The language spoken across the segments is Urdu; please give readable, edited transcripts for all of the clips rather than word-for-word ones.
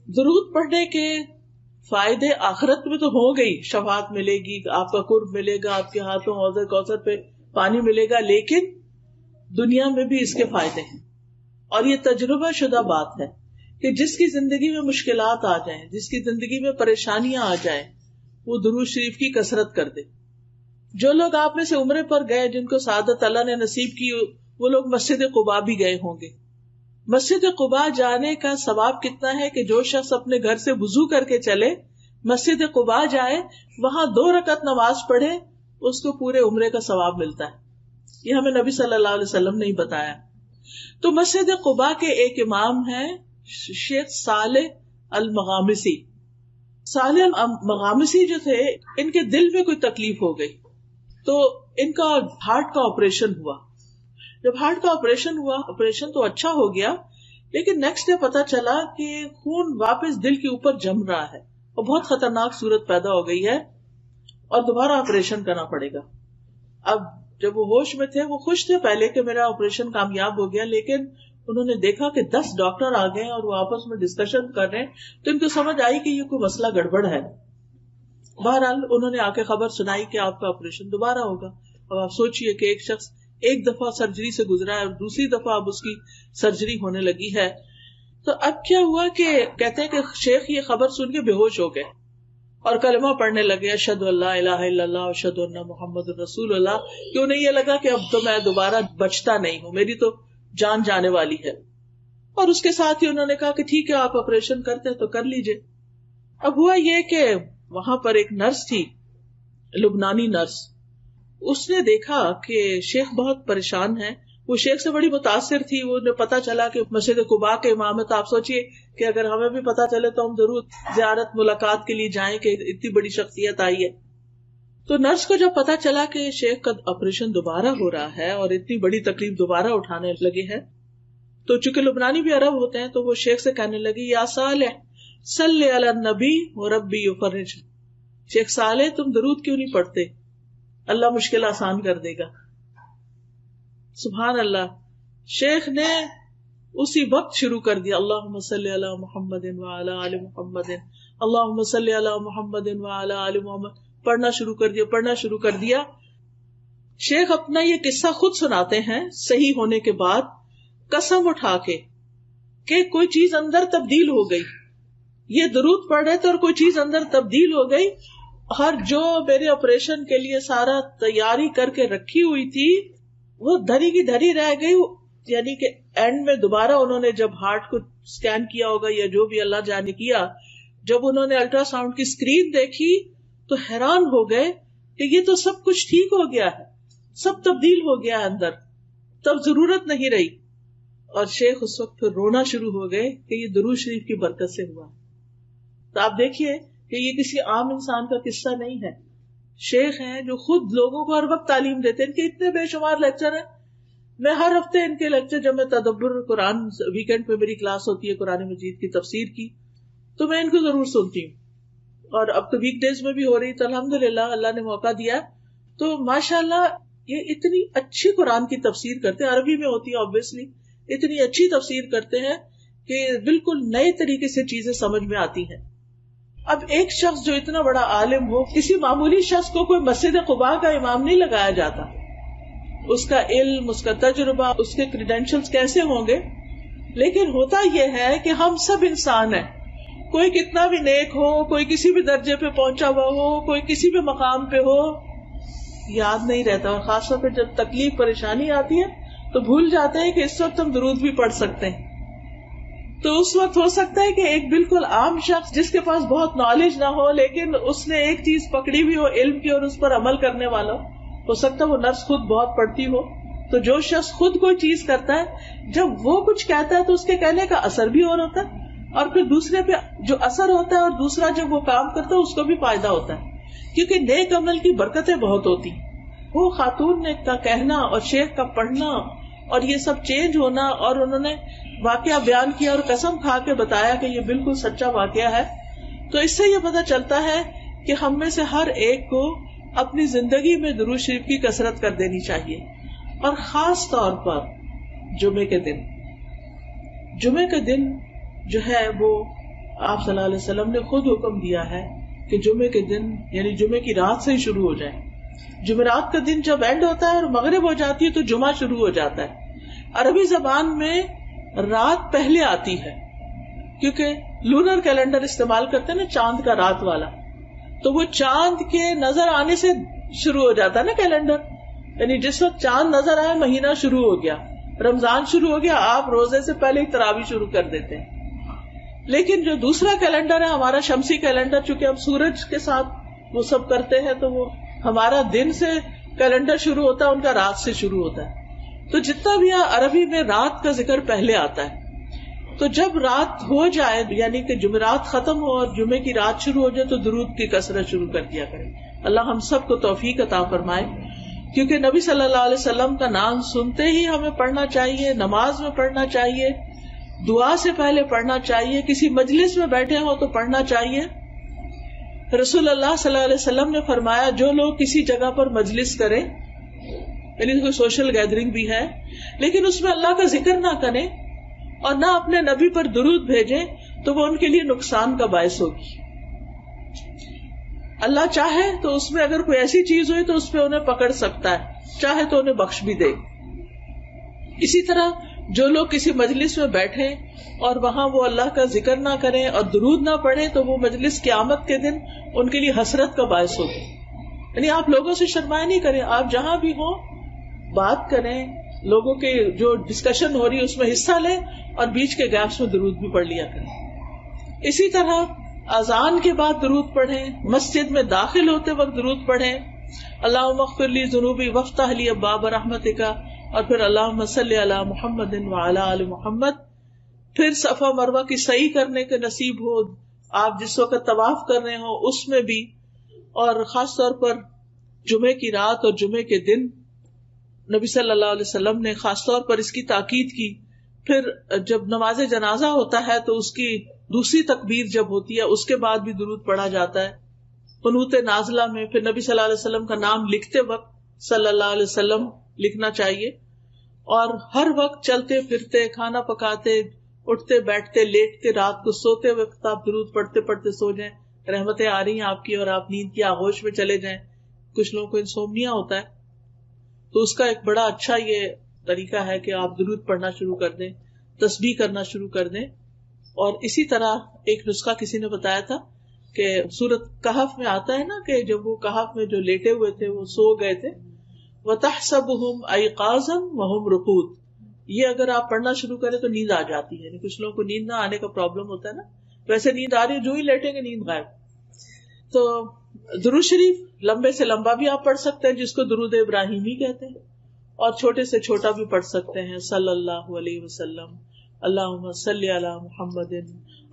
درود پڑھنے کے فائدے آخرت میں تو ہو گئی، شفاعت ملے گی، آپ کا قرب ملے گا، آپ کے ہاتھوں حوض کوثر پہ پانی ملے گا، لیکن دنیا میں بھی اس کے فائدے ہیں. اور یہ تجربہ شدہ بات ہے کہ جس کی زندگی میں مشکلات آ جائیں، جس کی زندگی میں پریشانیاں آ جائیں، وہ درود شریف کی کثرت کر دے. جو لوگ آپ میں سے عمرے پر گئے، جن کو سعادت اللہ نے نصیب کی، وہ لوگ مسجد قباء بھی گئے ہوں گے. مسجد قباء جانے کا ثواب کتنا ہے کہ جو شخص اپنے گھر سے وضو کر کے چلے، مسجد قباء جائے، وہاں 2 رکعت نماز پڑھے، اس کو پورے عمرے کا ثواب ملتا ہے. یہ ہمیں نبی صلی اللہ علیہ وسلم نے بتایا. تو مسجد قباء کے ایک امام ہیں شیخ صالح المغامسی. صالح المغامسی جو تھے، ان کے دل میں کوئی تکلیف ہو گئی تو ان کا ہارٹ کا آپریشن ہوا. جب ہارٹ کا آپریشن ہوا، آپریشن تو اچھا ہو گیا، لیکن نیکسٹ ڈے پتا چلا کہ خون واپس دل کے اوپر جم رہا ہے اور بہت خطرناک صورت پیدا ہو گئی ہے اور دوبارہ آپریشن کرنا پڑے گا. اب جب وہ ہوش میں تھے، وہ خوش تھے پہلے کہ میرا آپریشن کامیاب ہو گیا، لیکن انہوں نے دیکھا کہ 10 ڈاکٹر آ گئے اور وہ آپس میں ڈسکشن کر رہے ہیں، تو ان کو سمجھ آئی کہ یہ کوئی مسئلہ گڑبڑ ہے. بہرحال انہوں نے آ کے خبر سنائی کہ آپ کا آپریشن دوبارہ ہوگا. اب آپ سوچئے کہ ایک شخص ایک دفعہ سرجری سے گزرا ہے اور دوسری دفعہ اب اس کی سرجری ہونے لگی ہے. تو اب کیا ہوا کہ کہتے ہیں کہ شیخ یہ خبر سن کے بے ہوش ہو گئے اور کلمہ پڑھنے لگے، اشہد ان لا الہ الا اللہ اشہد ان محمد رسول اللہ. کہ انہیں یہ لگا کہ اب تو میں دوبارہ بچتا نہیں ہوں، میری تو جان جانے والی ہے. اور اس کے ساتھ ہی انہوں نے کہا کہ ٹھیک ہے، آپ آپریشن کرتے تو کر لیجئے. اب ہوا یہ کہ وہاں پر ایک نرس تھی، لبنانی نرس. اس نے دیکھا کہ شیخ بہت پریشان ہے. وہ شیخ سے بڑی متاثر تھی. وہ پتا چلا کہ مسجد قباء کے امام ہے، تو آپ سوچئے کہ اگر ہمیں بھی پتا چلے تو ہم ضرور زیارت ملاقات کے لیے جائیں کہ اتنی بڑی شخصیت آئی ہے. تو نرس کو جب پتا چلا کہ شیخ کا آپریشن دوبارہ ہو رہا ہے اور اتنی بڑی تکلیف دوبارہ اٹھانے لگے ہیں، تو چونکہ لبنانی بھی عرب ہوتے ہیں، تو وہ شیخ سے کہنے لگی، یا صالح صلی علی النبی وربی یفرج. شیخ صالح تم درود کیوں نہیں پڑھتے؟ اللہ مشکل آسان کر دے گا. سبحان اللہ. شیخ نے اسی وقت شروع کر دیا، اللہم صلی علی محمد وعلی آل محمد، اللہم صلی علی محمد وعلی آل محمد. پڑھنا شروع کر دیا. شیخ اپنا یہ قصہ خود سناتے ہیں صحیح ہونے کے بعد، قسم اٹھا کے کہ کوئی چیز اندر تبدیل ہو گئی. یہ درود پڑھ رہے تھے اور کوئی چیز اندر تبدیل ہو گئی، اور جو میرے آپریشن کے لیے سارا تیاری کر کے رکھی ہوئی تھی وہ دھری کی دھری رہ گئی. یعنی کہ اینڈ میں دوبارہ انہوں نے جب ہارٹ کو سکین کیا ہوگا یا جو بھی اللہ جانے کیا، جب انہوں نے الٹرا ساؤنڈ کی اسکرین دیکھی تو حیران ہو گئے کہ یہ تو سب کچھ ٹھیک ہو گیا ہے، سب تبدیل ہو گیا ہے اندر، تب ضرورت نہیں رہی. اور شیخ اس وقت پھر رونا شروع ہو گئے کہ یہ درود شریف کی برکت سے ہوا. تو آپ دیکھیے کہ یہ کسی عام انسان کا قصہ نہیں ہے. شیخ ہیں جو خود لوگوں کو ہر وقت تعلیم دیتے ہیں. ان کے اتنے بے شمار لیکچر ہیں. میں ہر ہفتے ان کے لیکچر، جب میں تدبر قرآن ویکینڈ پہ میری کلاس ہوتی ہے قرآن مجید کی تفسیر کی، تو میں ان کو ضرور سنتی ہوں. اور اب تو ویک ڈیز میں بھی ہو رہی، تو الحمدللہ اللہ نے موقع دیا. تو ماشاءاللہ یہ اتنی اچھی قرآن کی تفسیر کرتے ہیں، عربی میں ہوتی ہے آبویسلی، اتنی اچھی تفسیر کرتے ہیں کہ بالکل نئے طریقے سے چیزیں سمجھ میں آتی ہیں. اب ایک شخص جو اتنا بڑا عالم ہو، کسی معمولی شخص کو کوئی مسجد قباء کا امام نہیں لگایا جاتا. اس کا علم، اس کا تجربہ، اس کے کریڈینشلز کیسے ہوں گے. لیکن ہوتا یہ ہے کہ ہم سب انسان ہیں. کوئی کتنا بھی نیک ہو، کوئی کسی بھی درجے پہ پہنچا ہوا ہو، کوئی کسی بھی مقام پہ ہو، یاد نہیں رہتا. اور خاص طور پہ جب تکلیف پریشانی آتی ہے تو بھول جاتے ہیں کہ اس وقت ہم درود بھی پڑھ سکتے ہیں. تو اس وقت ہو سکتا ہے کہ ایک بالکل عام شخص جس کے پاس بہت نالج نہ ہو، لیکن اس نے ایک چیز پکڑی ہوئی ہو علم کی اور اس پر عمل کرنے والا ہو سکتا ہے وہ نرس خود بہت پڑھتی ہو. تو جو شخص خود کوئی چیز کرتا ہے، جب وہ کچھ کہتا ہے تو اس کے کہنے کا اثر بھی اور ہوتا ہے، اور پھر دوسرے پہ جو اثر ہوتا ہے اور دوسرا جب وہ کام کرتا ہے اس کو بھی فائدہ ہوتا ہے، کیونکہ نیک عمل کی برکتیں بہت ہوتی. وہ خاتون نے کا کہنا اور شیخ کا پڑھنا اور یہ سب چینج ہونا، اور انہوں نے واقعہ بیان کیا اور قسم کھا کے بتایا کہ یہ بالکل سچا واقعہ ہے. تو اس سے یہ پتہ چلتا ہے کہ ہم میں سے ہر ایک کو اپنی زندگی میں درود شریف کی کثرت کر دینی چاہیے. اور خاص طور پر جمعے کے دن جو ہے وہ آپ صلی اللہ علیہ وسلم نے خود حکم دیا ہے کہ جمعے کے دن یعنی جمعے کی رات سے ہی شروع ہو جائے. جمعرات کا دن جب اینڈ ہوتا ہے اور مغرب ہو جاتی ہے تو جمعہ شروع ہو جاتا ہے. عربی زبان میں رات پہلے آتی ہے کیونکہ لونر کیلنڈر استعمال کرتے ہیں نا، چاند کا رات والا، تو وہ چاند کے نظر آنے سے شروع ہو جاتا ہے نا کیلنڈر. یعنی جس وقت چاند نظر آئے مہینہ شروع ہو گیا، رمضان شروع ہو گیا، آپ روزے سے پہلے ہی تراویح شروع کر دیتے ہیں. لیکن جو دوسرا کیلنڈر ہے ہمارا شمسی کیلنڈر، چونکہ ہم سورج کے ساتھ وہ سب کرتے ہیں تو وہ ہمارا دن سے کیلنڈر شروع ہوتا ہے، ان کا رات سے شروع ہوتا ہے. تو جتنا بھی عربی میں رات کا ذکر پہلے آتا ہے. تو جب رات ہو جائے یعنی کہ جمعرات ختم ہو اور جمعے کی رات شروع ہو جائے تو درود کی کثرت شروع کر دیا کریں. اللہ ہم سب کو توفیق عطا فرمائے، کیونکہ نبی صلی اللہ علیہ وسلم کا نام سنتے ہی ہمیں پڑھنا چاہیے، نماز میں پڑھنا چاہیے، دعا سے پہلے پڑھنا چاہیے، کسی مجلس میں بیٹھے ہوں تو پڑھنا چاہیے. رسول اللہ صلی اللہ علیہ وسلم نے فرمایا جو لوگ کسی جگہ پر مجلس کریں، یعنی کوئی سوشل گیدرنگ بھی ہے لیکن اس میں اللہ کا ذکر نہ کریں اور نہ اپنے نبی پر درود بھیجیں تو وہ ان کے لیے نقصان کا باعث ہوگی. اللہ چاہے تو اس میں اگر کوئی ایسی چیز ہوئی تو اس پہ انہیں پکڑ سکتا ہے، چاہے تو انہیں بخش بھی دے. اسی طرح جو لوگ کسی مجلس میں بیٹھے اور وہاں وہ اللہ کا ذکر نہ کریں اور درود نہ پڑھیں تو وہ مجلس قیامت کے دن ان کے لیے حسرت کا باعث ہوگی. یعنی آپ لوگوں سے شرمائے نہیں کریں، آپ جہاں بھی ہوں بات کریں، لوگوں کے جو ڈسکشن ہو رہی ہے اس میں حصہ لیں اور بیچ کے گیپس میں درود بھی پڑھ لیا کریں. اسی طرح اذان کے بعد درود پڑھیں، مسجد میں داخل ہوتے وقت درود پڑھیں، اللہم اغفر لی ذنوبی وافتح لی ابواب رحمتک، اور پھر اللہم صلی علی محمد وعلی آل محمد. پھر صفا مروہ کی سعی کرنے کے نصیب ہو، آپ جس وقت طواف کر رہے ہوں اس میں بھی، اور خاص طور پر جمعے کی رات اور جمعے کے دن نبی صلی اللہ علیہ وسلم نے خاص طور پر اس کی تاکید کی. پھر جب نماز جنازہ ہوتا ہے تو اس کی دوسری تکبیر جب ہوتی ہے اس کے بعد بھی درود پڑھا جاتا ہے. قنوت نازلہ میں پھر نبی صلی اللہ علیہ وسلم کا نام لکھتے وقت صلی اللہ علیہ وسلم لکھنا چاہیے، اور ہر وقت چلتے پھرتے، کھانا پکاتے، اٹھتے بیٹھتے، لیٹتے، رات کو سوتے وقت آپ درود پڑھتے پڑھتے سو جائیں. رحمتیں آ رہی ہیں آپ کی اور آپ نیند کی آغوش میں چلے جائیں. کچھ لوگوں کو انسومنیا ہوتا ہے تو اس کا ایک بڑا اچھا یہ طریقہ ہے کہ آپ درود پڑھنا شروع کر دیں، تسبیح کرنا شروع کر دیں. اور اسی طرح ایک نسخہ کسی نے بتایا تھا کہ سورۃ کہف میں آتا ہے نا کہ جب وہ کہف میں جو لیٹے ہوئے تھے وہ سو گئے تھے، وَتَحْسَبُهُمْ أَيْقَاظًا وَهُمْ رُقُودٌ، یہ اگر آپ پڑھنا شروع کریں تو نیند آ جاتی ہے. یعنی کچھ لوگوں کو نیند نہ آنے کا پرابلم ہوتا ہے نا، ویسے نیند آ رہی ہے جو ہی لیٹیں گے نیند غائب. تو درود شریف لمبے سے لمبا بھی آپ پڑھ سکتے ہیں جس کو درود ابراہیمی کہتے ہیں، اور چھوٹے سے چھوٹا بھی پڑھ سکتے ہیں. صلی اللہ علیہ وسلم، اللہم صلی علی محمد،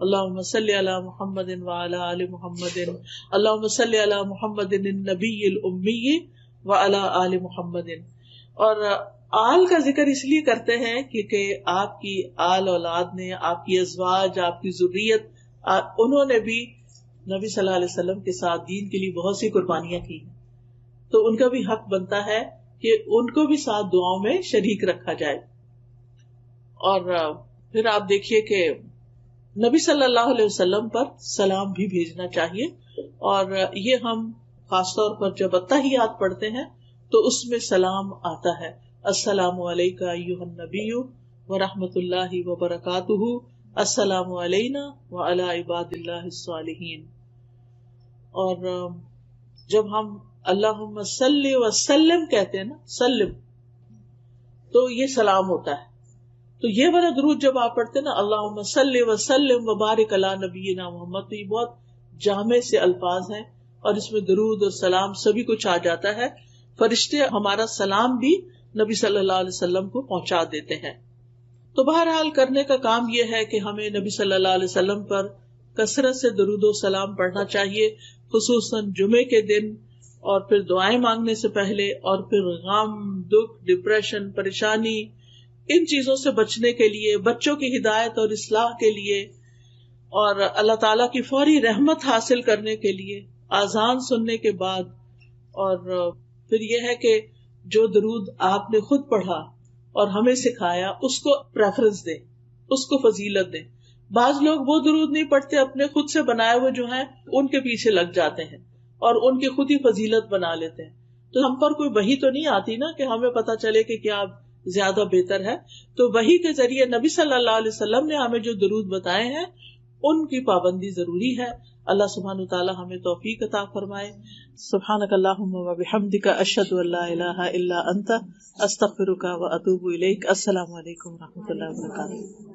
اللہم صلی علی محمد وعلی آل محمد، اللہم صلی علی محمد النبی الامی وعلی آل محمد. اور آل کا ذکر اس لیے کرتے ہیں کیونکہ آپ کی آل اولاد نے، آپ کی ازواج، آپ کی ذریت، انہوں نے بھی نبی صلی اللہ علیہ وسلم کے ساتھ دین کے لیے بہت سی قربانیاں کی، تو ان کا بھی حق بنتا ہے کہ ان کو بھی ساتھ دعاؤں میں شریک رکھا جائے. اور پھر آپ دیکھیے کہ نبی صلی اللہ علیہ وسلم پر سلام بھی بھیجنا چاہیے، اور یہ ہم خاص طور پر جب التحیات پڑھتے ہیں تو اس میں سلام آتا ہے، السلام علیکہ ایھا النبی ورحمۃ اللہ وبرکاتہ، السلام علینا وعلی عباد اللہ الصالحین. اور جب ہم اللہم صلی وسلم کہتے ہیں نا، سلم، تو یہ سلام ہوتا ہے. تو یہ والا درود جب آپ پڑھتے ہیں نا، اللہم صلی وسلم وبارک علی نبینا محمد، تو یہ بہت جامع سے الفاظ ہیں اور اس میں درود اور سلام سبھی کچھ آ جاتا ہے. فرشتے ہمارا سلام بھی نبی صلی اللہ علیہ وسلم کو پہنچا دیتے ہیں. تو بہرحال کرنے کا کام یہ ہے کہ ہمیں نبی صلی اللہ علیہ وسلم پر کثرت سے درود و سلام پڑھنا چاہیے، خصوصاً جمعے کے دن، اور پھر دعائیں مانگنے سے پہلے، اور پھر غم، دکھ، ڈپریشن، پریشانی، ان چیزوں سے بچنے کے لیے، بچوں کی ہدایت اور اصلاح کے لیے، اور اللہ تعالیٰ کی فوری رحمت حاصل کرنے کے لیے آذان سننے کے بعد. اور پھر یہ ہے کہ جو درود آپ نے خود پڑھا اور ہمیں سکھایا اس کو پریفرنس دیں، اس کو فضیلت دیں. بعض لوگ وہ درود نہیں پڑھتے، اپنے خود سے بنائے ہوئے جو ہیں ان کے پیچھے لگ جاتے ہیں اور ان کی خود ہی فضیلت بنا لیتے ہیں. تو ہم پر کوئی وحی تو نہیں آتی نا کہ ہمیں پتا چلے کہ کیا زیادہ بہتر ہے. تو وحی کے ذریعے نبی صلی اللہ علیہ وسلم نے ہمیں جو درود بتائے ہیں ان کی پابندی ضروری ہے. اللہ سبحانہ وتعالی ہمیں توفیق عطا فرمائے. سبحانک اللہم و بحمدک، اشہد ان لا الہ الا انت، استغفرک و اتوب الیک. السلام علیکم و رحمۃ اللہ وبرکاتہ.